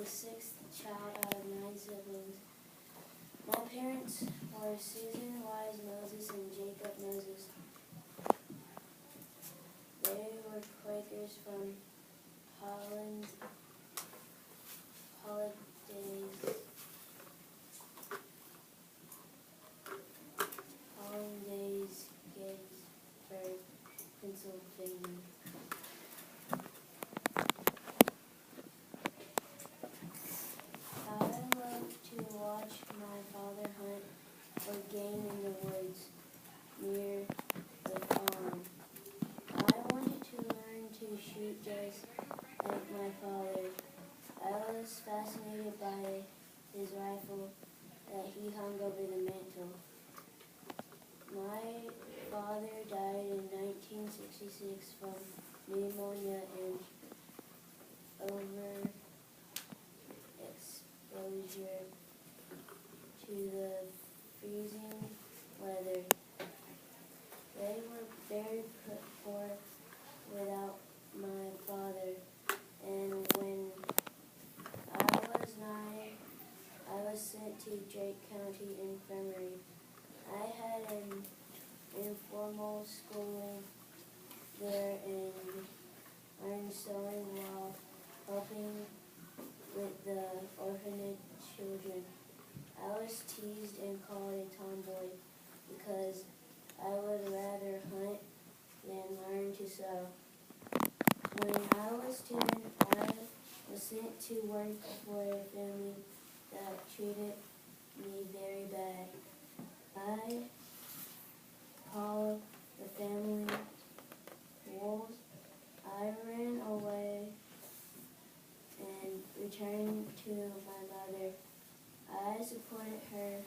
the sixth child out of 9 siblings. My parents were Susan Wise Moses and Jacob Moses. They were Quakers from Holland, Gettysburg, Pennsylvania. I love to watch my father hunt for game in the woods near the farm. I wanted to learn to shoot just like my father. I was fascinated by his rifle that he hung over the mantel. My father died in 1966 from pneumonia and overexposure to the freezing weather. They were very poor without my father, and when I was 9, I was sent to Drake County Infirmary. I had an informal schooling there and learned sewing while helping with the orphanage children. I was teased and called a tomboy because I would rather hunt than learn to sew. When I was 10, I was sent to work for a family that treated me very bad. I called the family wolves. I ran away and returned to my mother. I supported my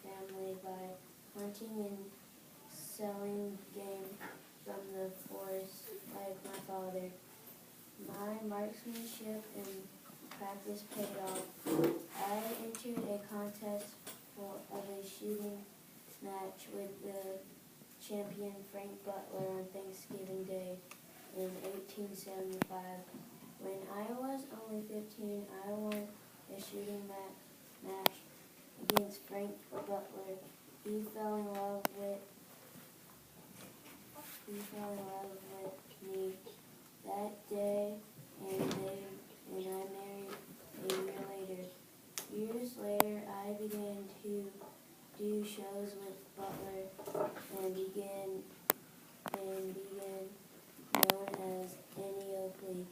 family by hunting and selling game from the forest like my father. My marksmanship and practice paid off. I entered a contest of a shooting match with the champion Frank Butler on Thanksgiving Day in 1875. When I was only 15, I won a shooting match against Frank Butler. He fell in love with me that day, and I married a year later. Years later, I began to do shows with Butler and began known as Annie Oakley.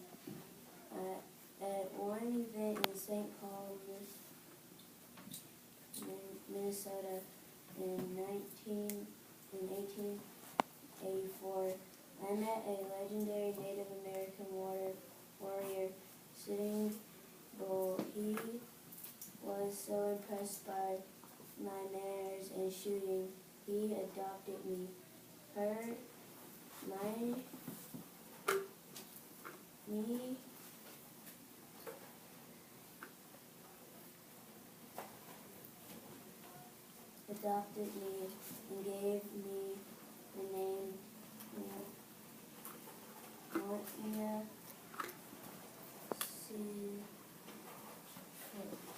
At one event in St. Paul, Minnesota, in 1884, I met a legendary Native American warrior, Sitting Bull. He was so impressed by my manners and shooting, he adopted me. Adopted me and gave me the name Mortnia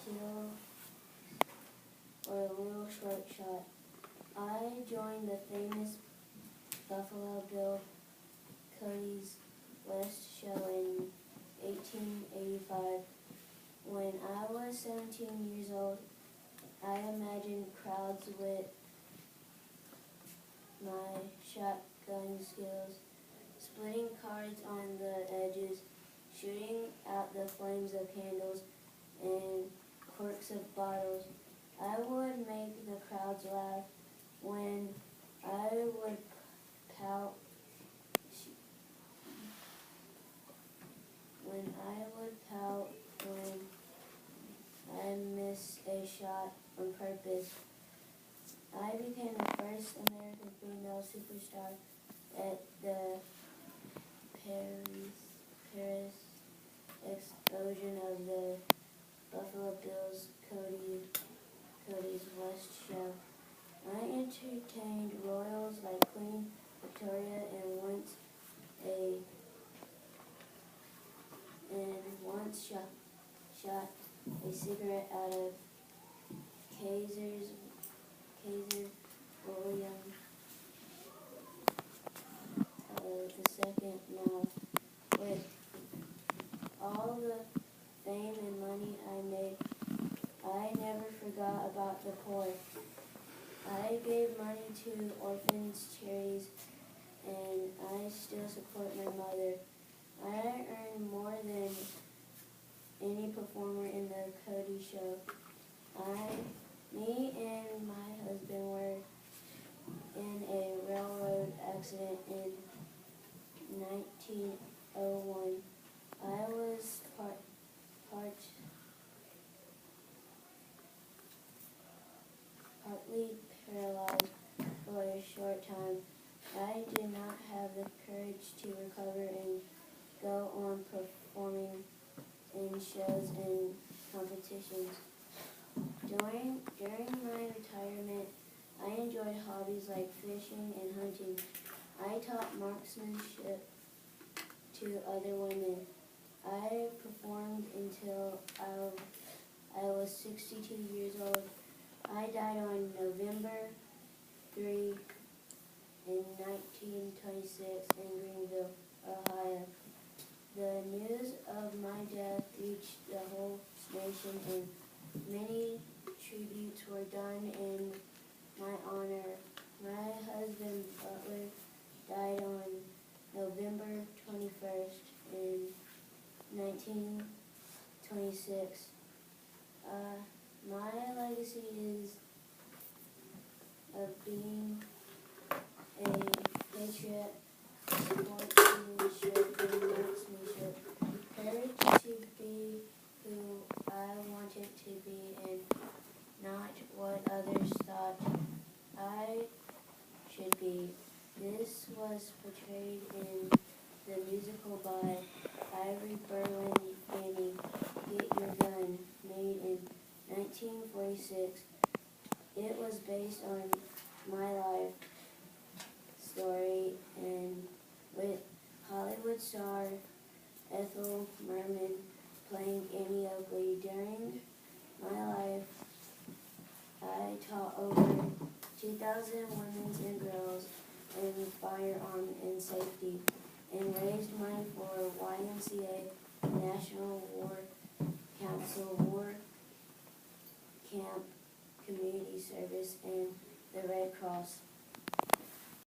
Kill, or a little short shot. I joined the famous Buffalo Bill Cody's West show in 1885. When I was 17 years old, I imagined crowds with my shotgun skills, splitting cards on the edges, shooting out the flames of candles and corks of bottles. I would make the crowds laugh when I would pout when I missed a shot on purpose. I became the first American female superstar at the Paris explosion of the Buffalo Bills Cody's West show. I entertained royals like Queen Victoria and once a once shot a cigarette out of Kaiser William the second mouth. With all the fame and money I made, I never forgot about the poor. I gave money to orphans, charities, and I still support my mother. I earned more than any performer in the Cody show. Me and my husband were in a railroad accident in 1901. I was partly paralyzed for a short time. I did not have the courage to recover and go on performing in shows and competitions. During my retirement, I enjoyed hobbies like fishing and hunting. I taught marksmanship to other women. I performed until I was 62 years old. I died on November 3 in 1926 in Greenville, Ohio. The news of my death reached the whole nation, and many tributes were done in my honor. My husband, Butler, died on November 21st in 1926. My legacy is of being a patriot, sportsmanship, and marksmanship, courage to be who I wanted to be and not what others thought I should be. This was portrayed in the musical by Ivory Berlin Fanny, Get Your Gun, made in 1946. It was based on my life story and with Hollywood star Ethel Merman playing Annie Oakley. During my life, I taught over 2,000 women and girls in firearm and safety and raised money for YMCA, National War Council, War Camp Community Service, and the Red Cross.